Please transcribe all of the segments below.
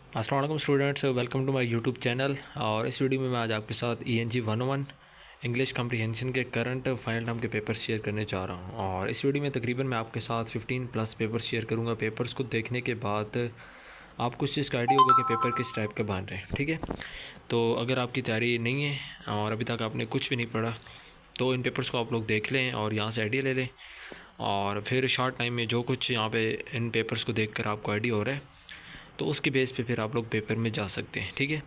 अस्सलाम वालेकुम students, welcome to my YouTube channel. और इस वीडियो में मैं आज आपके साथ ENG 101 इंग्लिश कम्प्रीहेंशन के करंट फाइनल टर्म के पेपर शेयर करने जा रहा हूं। और इस वीडियो में तकरीबन मैं आपके साथ 15 प्लस पेपर्स शेयर करूंगा। पेपर्स को देखने के बाद आपको इस चीज़ का आइडिया होगा कि पेपर किस टाइप के बन रहे हैं। ठीक है, तो अगर आपकी तैयारी नहीं है और अभी तक आपने कुछ भी नहीं पढ़ा तो इन पेपर्स को आप लोग देख लें और यहाँ से आइडिया ले लें, और फिर शॉर्ट टाइम में जो कुछ यहाँ पे इन पेपर्स को देखकर आपको आइडिया हो रहा है तो उसकी बेस पे फिर आप लोग पेपर में जा सकते हैं। ठीक है,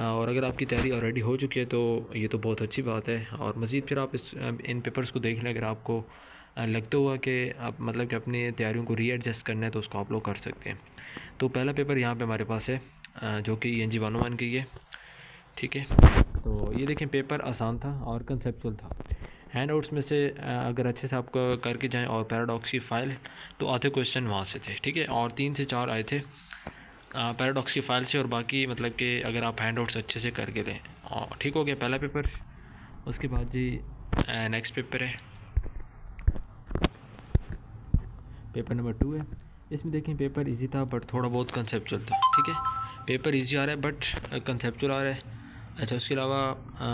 और अगर आपकी तैयारी ऑलरेडी हो चुकी है तो ये तो बहुत अच्छी बात है। और मज़ीद फिर आप इन पेपर्स को देख लें। अगर आपको लगता हुआ कि आप मतलब कि अपनी तैयारियों को रीएडजस्ट करना है तो उसको आप लोग कर सकते हैं। तो पहला पेपर यहाँ पे हमारे पास है जो कि ENG 101 की है। ठीक है, तो ये देखें पेपर आसान था और कंसेप्चुअल था। हैंड आउट्स में से अगर अच्छे से आप करके जाएं और पैराडॉक्स की फ़ाइल तो आधे क्वेश्चन वहाँ से थे। ठीक है, और 3 से 4 आए थे पैराडॉक्स की फ़ाइल से, और बाकी मतलब कि अगर आप हैंड आउट्स अच्छे से करके दें और ठीक हो गया पहला पेपर। उसके बाद जी नेक्स्ट पेपर है, पेपर नंबर 2 है। इसमें देखें पेपर इजी था बट थोड़ा बहुत कंसेप्चुअल था। ठीक है, पेपर इजी आ रहा है बट कंसेप्चुअल आ रहा है। अच्छा, उसके अलावा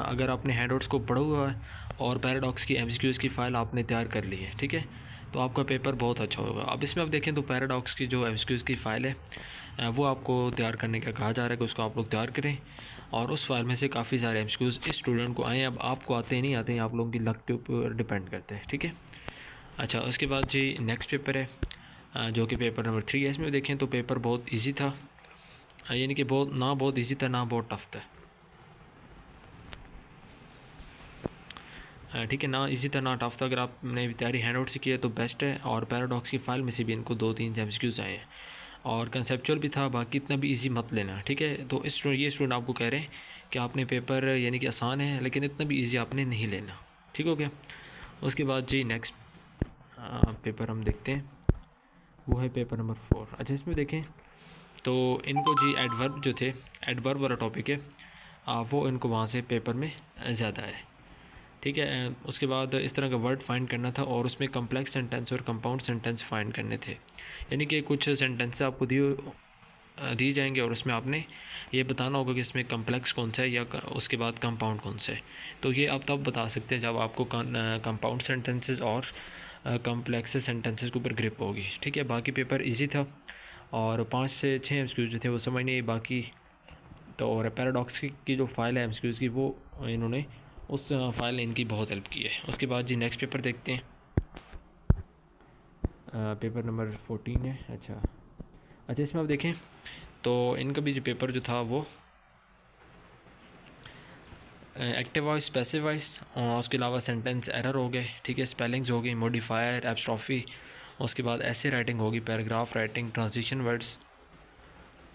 अगर आपने हैंड आउट्स को पढ़ा हुआ है और पैराडॉक्स की MCQs की फ़ाइल आपने तैयार कर ली है, ठीक है, तो आपका पेपर बहुत अच्छा होगा। अब इसमें आप देखें तो पैराडॉक्स की जो MCQs की फ़ाइल है वो आपको तैयार करने का कहा जा रहा है कि उसको आप लोग तैयार करें, और उस फाइल में से काफ़ी सारे MCQs इस स्टूडेंट को आए। अब आपको आते हैं नहीं आते हैं, आप लोगों की लक के ऊपर डिपेंड करते हैं। ठीक है, अच्छा उसके बाद जी नेक्स्ट पेपर है जो कि पेपर नंबर 3 है। इसमें देखें तो पेपर बहुत ईजी था, यानी कि बहुत ईजी था ना बहुत टफ था। ठीक है, ना इजी था ना टफ था। अगर आपने तैयारी हैंड आउट से की है तो बेस्ट है, और पैराडॉक्स की फ़ाइल में से भी इनको 2-3 MCQs आए हैं और कंसेप्चुअल भी था। बाकी इतना भी इजी मत लेना। ठीक है, तो ये स्टूडेंट आपको कह रहे हैं कि आपने पेपर यानी कि आसान है लेकिन इतना भी इजी आपने नहीं लेना। ठीक हो गया। उसके बाद जी नेक्स्ट पेपर हम देखते हैं, वो है पेपर नंबर 4। अच्छा, इसमें देखें तो इनको जी एडवर्ब जो थे, एडवर्ब वाला टॉपिक है वो इनको वहाँ से पेपर में ज़्यादा है। ठीक है, उसके बाद इस तरह का वर्ड फाइंड करना था और उसमें कम्प्लेक्स सेंटेंस और कंपाउंड सेंटेंस फाइंड करने थे। यानी कि कुछ सेंटेंस आपको दी जाएंगे और उसमें आपने ये बताना होगा कि इसमें कम्प्लेक्स कौन सा है या उसके बाद कंपाउंड कौन सा है। तो ये आप तब बता सकते हैं जब आपको कंपाउंड सेंटेंसेस और कम्प्लेक्स सेंटेंसेस के ऊपर ग्रिप होगी। ठीक है, बाकी पेपर इजी था और 5 से 6 MCQs जो थे वो समझ नहीं बाकी। तो और पैराडॉक्स की जो फाइल है MCQs की वो इन्होंने उस फाइल ने इनकी बहुत हेल्प की है। उसके बाद जी नेक्स्ट पेपर देखते हैं, पेपर नंबर 14 है। अच्छा, इसमें आप देखें तो इनका भी जो पेपर जो था वो एक्टिव वॉइस, पैसिव वॉइस, उसके अलावा सेंटेंस एरर हो गए। ठीक है, स्पेलिंग्स हो गई, मॉडिफायर, एब्स्ट्रॉफी, उसके बाद ऐसे राइटिंग होगी, पैराग्राफ राइटिंग, ट्रांजिशन वर्ड्स,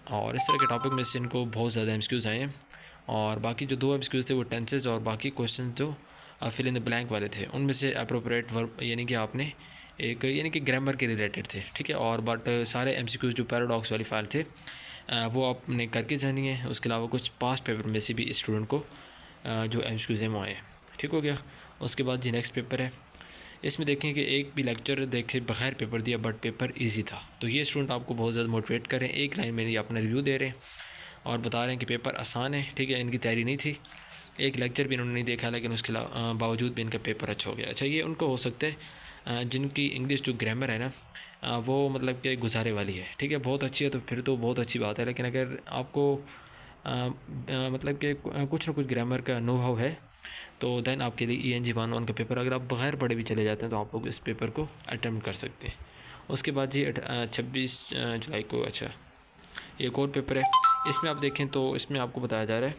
और इस तरह के टॉपिक में से इनको बहुत ज़्यादा MCQs आए हैं। और बाकी जो 2 MCQs थे वो टेंसेस और बाकी क्वेश्चन जो फिल इन द ब्लैंक वाले थे उनमें से अप्रोप्रिएट वर्ब यानी कि आपने एक यानी कि ग्रामर के रिलेटेड थे। ठीक है, और बट सारे MCQs जो पैराडॉक्स वाली फ़ाइल थे वो आपने करके जानी है। उसके अलावा कुछ पास्ट पेपर में से भी स्टूडेंट को जो MCQs हैं वो आए हैं। ठीक हो गया। उसके बाद जी नेक्स्ट पेपर है। इसमें देखें कि एक भी लेक्चर देखे बगैर पेपर दिया बट पेपर इजी था, तो ये स्टूडेंट आपको बहुत ज़्यादा मोटिवेट करें। एक लाइन में अपना रिव्यू दे रहे हैं और बता रहे हैं कि पेपर आसान है। ठीक है, इनकी तैयारी नहीं थी, एक लेक्चर भी इन्होंने नहीं देखा, लेकिन उसके बावजूद भी इनका पेपर अच्छा हो गया। अच्छा, ये उनको हो सकता है जिनकी इंग्लिश जो ग्रामर है ना वो मतलब कि गुजारे वाली है। ठीक है, बहुत अच्छी है तो फिर तो बहुत अच्छी बात है, लेकिन अगर आपको मतलब कि कुछ ना कुछ ग्रामर का अनुभव है तो देन आपके लिए ENG 101 का पेपर, अगर आप बगैर पढ़े भी चले जाते हैं तो आप लोग इस पेपर को अटैम्प्ट कर सकते हैं। उसके बाद जी 26 जुलाई को अच्छा एक और पेपर है। इसमें आप देखें तो इसमें आपको बताया जा रहा है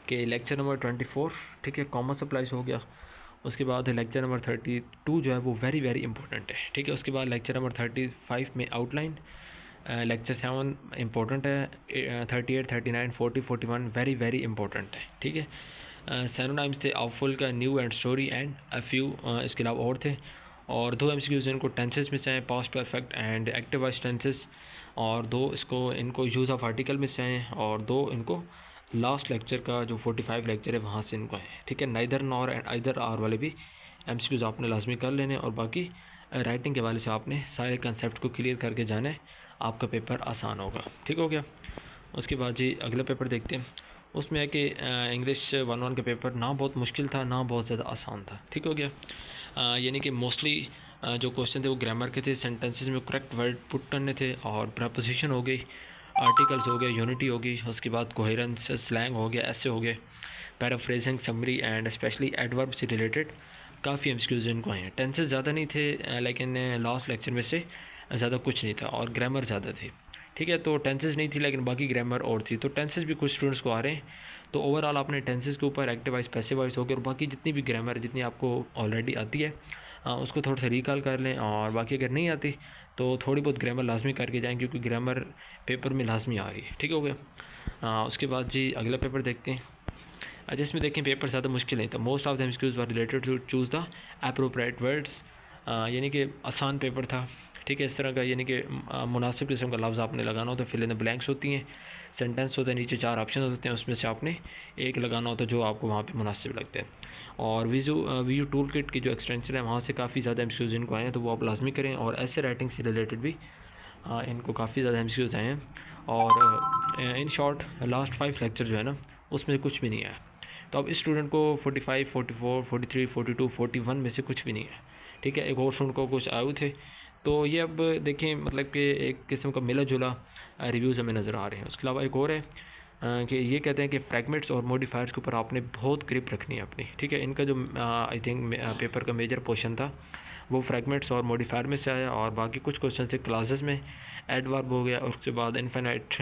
कि लेक्चर नंबर 24, ठीक है, कॉमन सप्लाइज हो गया। उसके बाद लेक्चर नंबर 32 जो है वो वेरी वेरी इंपॉर्टेंट है। ठीक है, उसके बाद लेक्चर नंबर 35 में आउटलाइन, लेक्चर 7 इंपॉर्टेंट है, 38, 39, 40, 41 वेरी वेरी इंपॉर्टेंट है। ठीक है, सिनोनिम्स थे आउटफुल का, new and story and a few, इसके अलावा और थे। और 2 MCQs इनको टेंसेस में से हैं, past perfect and active voice tenses, और 2 इनको यूज़ ऑफ आर्टिकल में से हैं, और 2 इनको लास्ट लेक्चर का जो 45 लेक्चर है वहाँ से इनको है। ठीक है, neither nor and either or वाले भी MCQs आपने लाजमी कर लेने, और बाकी राइटिंग के वाले से आपने सारे कंसेप्ट को क्लियर करके जाना है आपका पेपर आसान होगा। ठीक हो गया। उसके बाद जी अगला पेपर देखते हैं। उसमें है कि इंग्लिश 1-1 का पेपर ना बहुत मुश्किल था ना बहुत ज़्यादा आसान था। ठीक हो गया। यानी कि मोस्टली जो क्वेश्चन थे वो ग्रामर के थे, सेंटेंसेस में करेक्ट वर्ड पुट करने थे, और प्रपोजिशन हो गई, आर्टिकल्स हो गए, यूनिटी हो गई, उसके बाद कोहेरेंस, स्लैंग हो गया, ऐसे हो गए, paraphrasing, summary and specially adverb से रिलेटेड काफ़ी एमसीक्यूज इनको आए हैं। टेंसेस ज़्यादा नहीं थे, लेकिन लास्ट लेक्चर में से ज़्यादा कुछ नहीं था, और ग्रामर ज़्यादा थी। ठीक है, तो टेंसेस नहीं थी लेकिन बाकी ग्रामर और थी, तो टेंसेस भी कुछ स्टूडेंट्स को आ रहे हैं। तो ओवरऑल आपने टेंसेस के ऊपर एक्टिव वॉइस, पैसिव वॉइस हो गया, और बाकी जितनी भी ग्रामर जितनी आपको ऑलरेडी आती है उसको थोड़ा सा रिकॉल कर लें, और बाकी अगर नहीं आती तो थोड़ी बहुत ग्रामर लाजमी करके जाएँ, क्योंकि ग्रामर पेपर में लाजमी आ रही है। ठीक हो गया। उसके बाद जी अगला पेपर देखते हैं। जिसमें देखें पेपर ज़्यादा मुश्किल नहीं था। Most of the MCQs were related to choose the appropriate words, यानी कि आसान पेपर था। ठीक है, इस तरह का यानी कि मुनासिब किस्म का लफ्ज़ आपने लगाना होता है। फिल इन द ब्लैंक्स होती हैं, सेंटेंस होते हैं, नीचे 4 ऑप्शन होते हैं, उसमें से आपने एक लगाना होता है जो आपको वहाँ पे मुनासिब लगता है। और वीजू टूल किट की जो एक्सटेंशन है वहाँ से काफ़ी ज़्यादा एमसीक्यूज इनको आए हैं, तो वो आप लाजमी करें। और ऐसे राइटिंग से रिलेटेड भी इनको काफ़ी ज़्यादा एमसीक्यूज आए हैं। और इन शॉर्ट लास्ट 5 लेक्चर जो है ना उसमें कुछ भी नहीं आया। तो अब इस स्टूडेंट को 45, 44, 43, 42, 41 में से कुछ भी नहीं है। ठीक है, एक और स्टूडेंट को कुछ आए थे। तो ये अब देखें मतलब कि एक किस्म का मिला जुला रिव्यूज़ हमें नज़र आ रहे हैं। उसके अलावा एक और है कि ये कहते हैं कि फ्रैगमेंट्स और मॉडिफायर्स के ऊपर आपने बहुत ग्रिप रखनी है अपनी। ठीक है, इनका जो आई थिंक पेपर का मेजर पोर्शन था वो फ्रैगमेंट्स और मॉडिफायर में से आया, और बाकी कुछ क्वेश्चन थे क्लासेस में, एडवर्ब हो गया, उसके बाद इनफाइनाइट,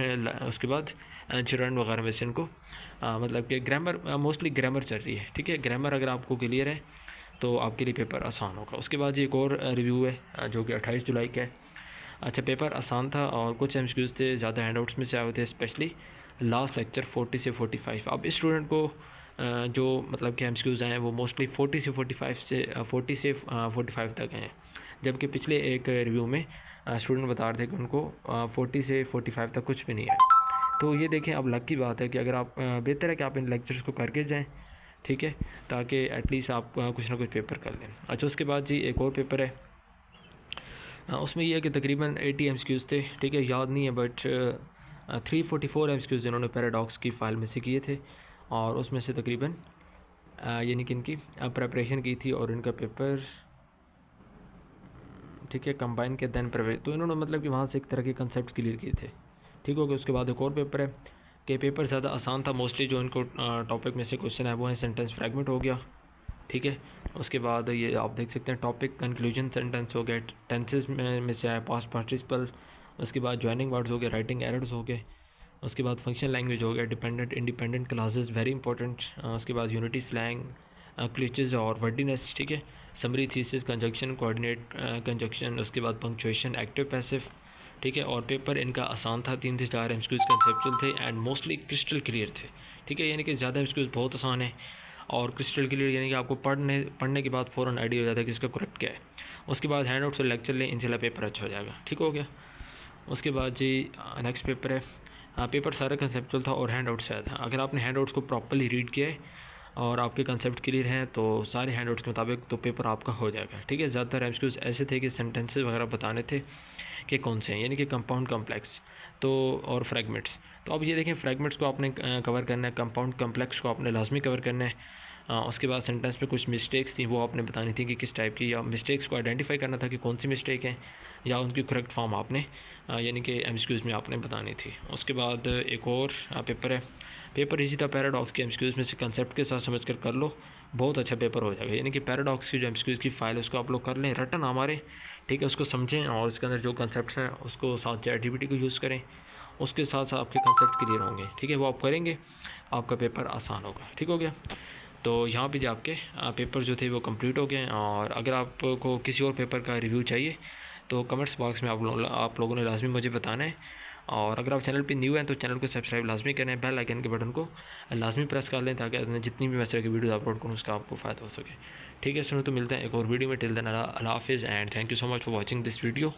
उसके बाद चिरंड वगैरह में से इनको मतलब कि ग्रामर मोस्टली ग्रामर चल रही है। ठीक है, ग्रामर अगर आपको क्लियर है तो आपके लिए पेपर आसान होगा। उसके बाद एक और रिव्यू है जो कि 28 जुलाई का है। अच्छा, पेपर आसान था और कुछ एमसीक्यूज थे, ज़्यादा हैंडआउट्स में से आए हुए थे, स्पेशली लास्ट लेक्चर 40 से 45। अब इस स्टूडेंट को जो मतलब कि एमसीक्यूज आए हैं वो मोस्टली 40 से 45 तक हैं, जबकि पिछले एक रिव्यू में स्टूडेंट बता रहे थे कि उनको 40 से 45 तक कुछ भी नहीं है। तो ये देखें, अब लक की बात है कि अगर आप बेहतर है कि आप इन लेक्चर्स को करके जाएं। ठीक है, ताकि एटलीस्ट आप कुछ ना कुछ पेपर कर लें। अच्छा, उसके बाद जी एक और पेपर है। उसमें यह है कि तकरीबन 80 एमसीक्यूज़ थे। ठीक है, याद नहीं है, बट 344 एमसीक्यूज़ इन्होंने पैराडॉक्स की फ़ाइल में से किए थे, और उसमें से तकरीबन यानी कि इनकी प्रेपरेशन की थी, और इनका पेपर ठीक है कंबाइन के दैन प्रेपरेशन, तो इन्होंने मतलब कि वहाँ से एक तरह के कंसेप्ट क्लियर किए थे। ठीक हो गया। उसके बाद एक और पेपर है कि पेपर ज़्यादा आसान था। मोस्टली जो इनको टॉपिक में से क्वेश्चन है वो है सेंटेंस फ्रैगमेंट हो गया। ठीक है, उसके बाद ये आप देख सकते हैं टॉपिक कंक्लूजन सेंटेंस हो गए, टेंसेस में से आया पास्ट पार्टिसिपल, उसके बाद ज्वाइनिंग वर्ड्स हो गए, राइटिंग एरर्स हो गए, उसके बाद फंक्शन लैंग्वेज हो गया, dependent independent classes very important, उसके बाद यूनिटी स्लैंग, क्लिचेस और वर्डीनेस। ठीक है, summary, thesis, conjunction, coordinate conjunction, उसके बाद पंक्चुएशन, एक्टिव पैसिव। ठीक है, और पेपर इनका आसान था, 3 से 4 एमसीक्यूज कंसेप्चुअल थे एंड मोस्टली क्रिस्टल क्लियर थे। ठीक है, यानी कि ज़्यादा एमसीक्यूज बहुत आसान है और क्रिस्टल क्लियर, यानी कि आपको पढ़ने के बाद फ़ौरन आइडिया हो जाता है कि इसका करेक्ट क्या है। उसके बाद हैंड आउट से लेक्चर लें, इंशाल्लाह पेपर अच्छा हो जाएगा। ठीक हो गया। उसके बाद जी नेक्स्ट पेपर है। पेपर सारा कंसेप्चुअल था और हैंड आउट से आया था। अगर आपने हैंड आउट्स को प्रॉपर्ली रीड किया है और आपके कंसेप्ट क्लियर हैं तो सारे हैंड आउट्स के मुताबिक तो पेपर आपका हो जाएगा। ठीक है, ज़्यादातर एमसीक्यूज ऐसे थे कि सेंटेंसेस वगैरह बताने थे कि कौन से हैं, यानी कि कंपाउंड कम्प्लेक्स तो और फ्रैगमेंट्स। तो अब ये देखें, फ्रैगमेंट्स को आपने कवर करना है, कंपाउंड कम्प्लेक्स को आपने लाजमी कवर करना है। उसके बाद सेंटेंस में कुछ मिस्टेक्स थी वो आपने बतानी थी कि किस टाइप की, या मिस्टेक्स को आइडेंटिफाई करना था कि कौन सी मिस्टेक है, या उनकी करेक्ट फॉर्म आपने यानी कि एमसीक्यूज़ में आपने बतानी थी। उसके बाद एक और पेपर है। पेपर इसी था, पैराडॉक्स के एमसीक्यूज़ में से कंसेप्ट के साथ समझ कर लो, बहुत अच्छा पेपर हो जाएगा। यानी कि पैराडॉक्स की जो एमसीक्यूज़ की फ़ाइल है उसको आप लोग कर लें, रटन हमारे। ठीक है, उसको समझें और उसके अंदर जो कंसेप्ट हैं उसको साथ चैटजीपीटी को यूज़ करें, उसके साथ साथ आपके कंसेप्ट क्लियर होंगे। ठीक है, वो आप करेंगे, आपका पेपर आसान होगा। ठीक हो गया। तो यहाँ पे जो आपके पेपर जो थे वो कंप्लीट हो गए हैं, और अगर आपको किसी और पेपर का रिव्यू चाहिए तो कमेंट्स बॉक्स में आप लोगों ने लाजमी मुझे बताना है। और अगर आप चैनल पे न्यू हैं तो चैनल को सब्सक्राइब लाजमी करें, बेल आइकन के बटन को लाजमी प्रेस कर लें ताकि जितनी भी मैं इस तरह की वीडियो अपलोड करूँ उसका आपको फ़ायदा हो सके। ठीक है, सुनो तो मिलते हैं एक और वीडियो में। टिल देन अल्लाह हाफिज़ and thank you so much for watching this video.